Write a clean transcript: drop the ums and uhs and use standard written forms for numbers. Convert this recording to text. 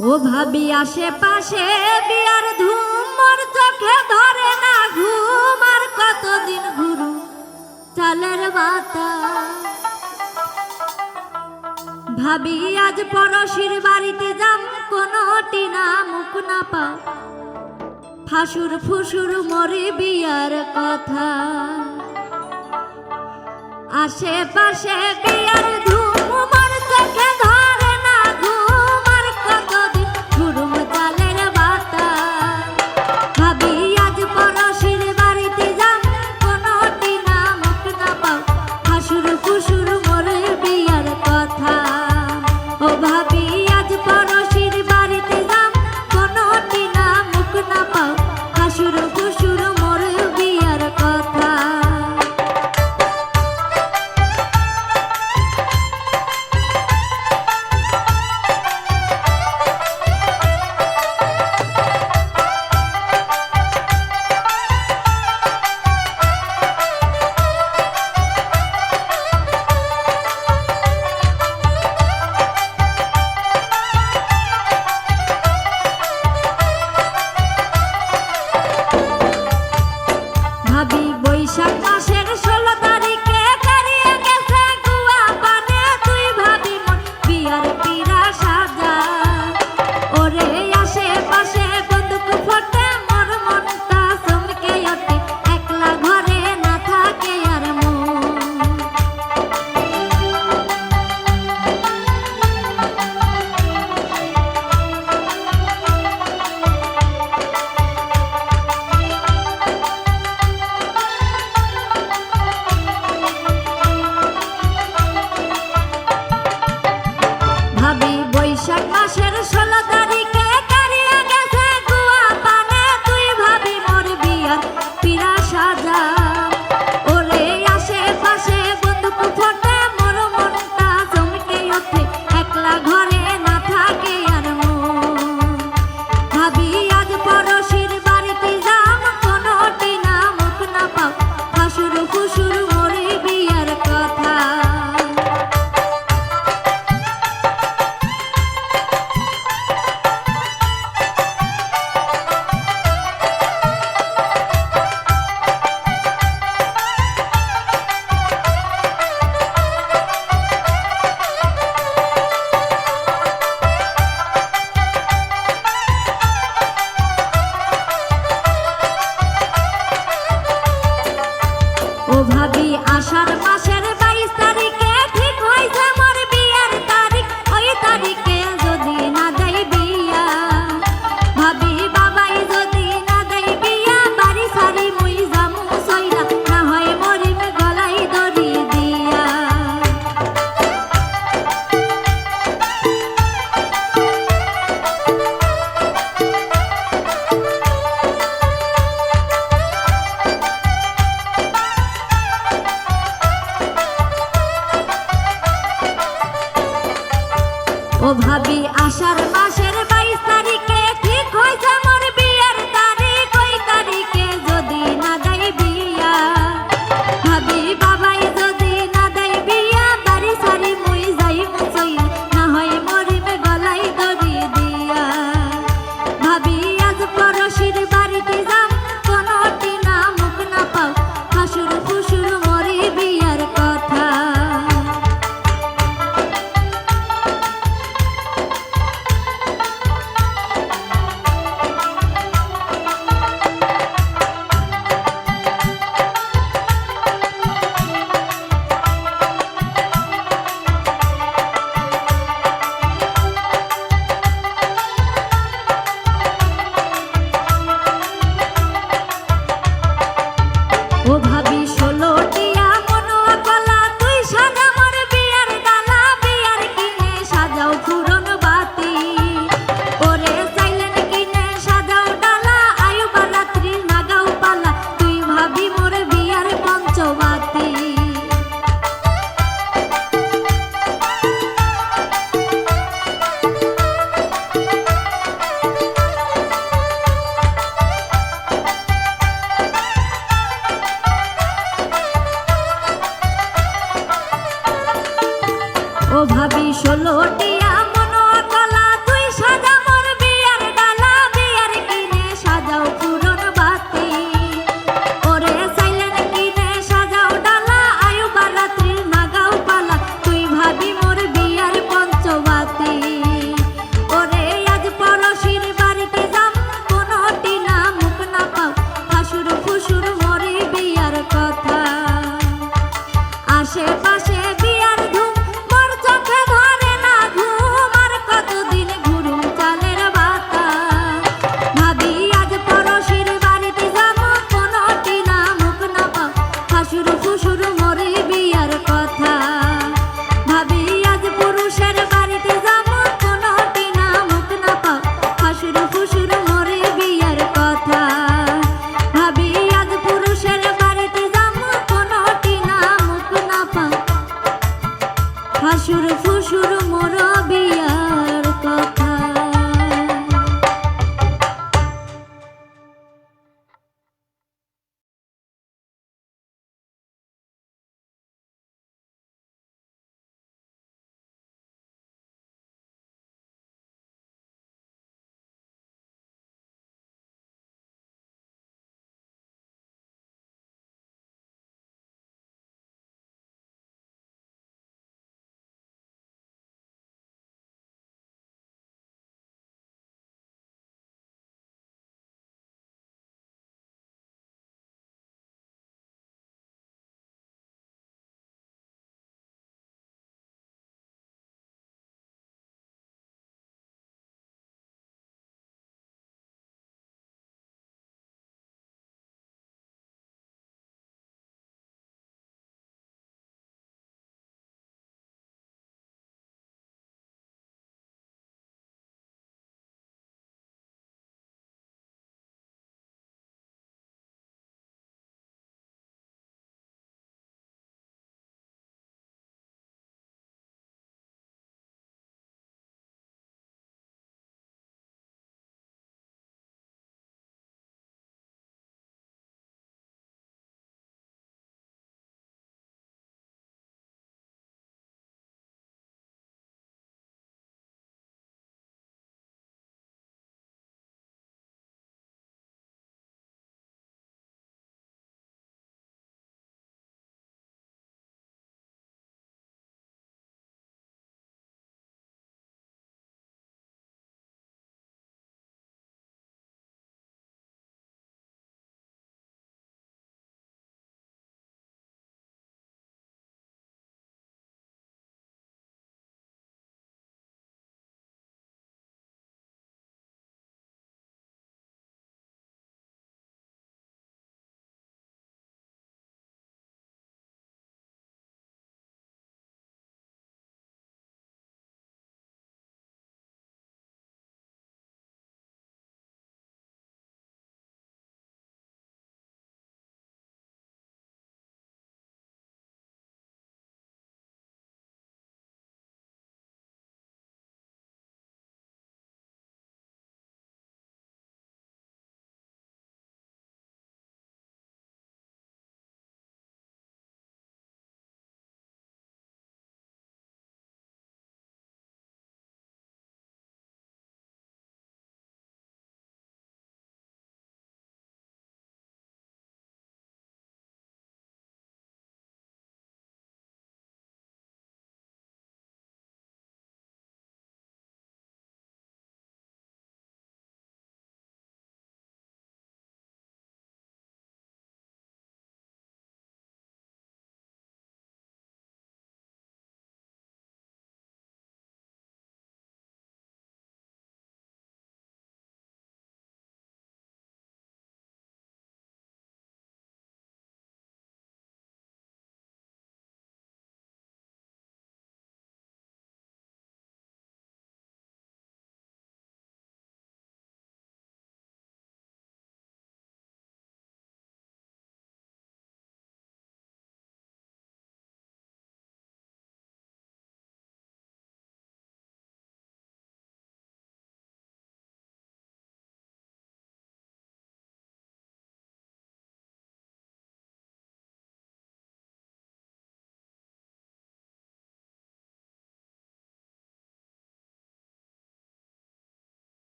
ও ভাবি আশেপাশে বিয়ার ধুম, মোর চোখে ধরে না ঘুম। আর কতদিন ঘুরু চালের বাতা। ভাবি আজ পড়শির বাড়িতে যাম, কোনো টিনা মুখ না পাও। ফাসুর ফুসুর মরে বিয়ার কথা। আশেপাশে বিয়ার ধুম, মোর চোখে ধরে না ঘুম। আর কতদিন ঘুরুম চালের বাতা। ভাবি আজ পড়শির বাড়িতে যাম, কোনো টিনা মুখ না পাও। ফাসুর ফুসুর মরে বিয়ার কথা। ও ভাবি আজ পড়শির বাড়িতে যাম, কোনো টিনা মুখ না পাও। ফাসুর ফুসুর মরে বিয়ার কথা। ভাবি বৈশাখ মাসের 16 তারিখে দাঁড়িয়ে গেছে গুয়া পানে। তুই ভাবি মন বিয়ার পিরা সাজা। ওরে আশেপাশে বন্দুক ফোটে, মোর মনটা চমকে ওঠে। একলা ঘরে না থাকে আর মন। ভাবি বৈশাখ মাসের 16 তারিখে দাঁড়িয়ে গেছে গুয়া পানে। তুই ভাবি মোর বিয়ার পিরা সাজা। ওরে আশেপাশে বন্দুক ফোটে, মোর মনটা চমকে ওঠে। একলা ঘরে না থাকে আর মন। ভাবি আজ পড়শির বাড়িতে যাম, কোনো টিনা মুখ না পাও। ফাসুর ফুসুর মরে বিয়ার কথা। ও ভাবি আষাঢ় মাসের 22 তারিখে ঠিক হইছে মোর বিয়ার তারিখ। ওই তারিখে যদি না দেই বিয়া, ভাবি বাবাই যদি না দেই বিয়া, বাড়ি সারি মুই যামু সইরা। না হয় মরিম গলাই দড়ি দিয়া। ও ভাবি আষাঢ় মাসের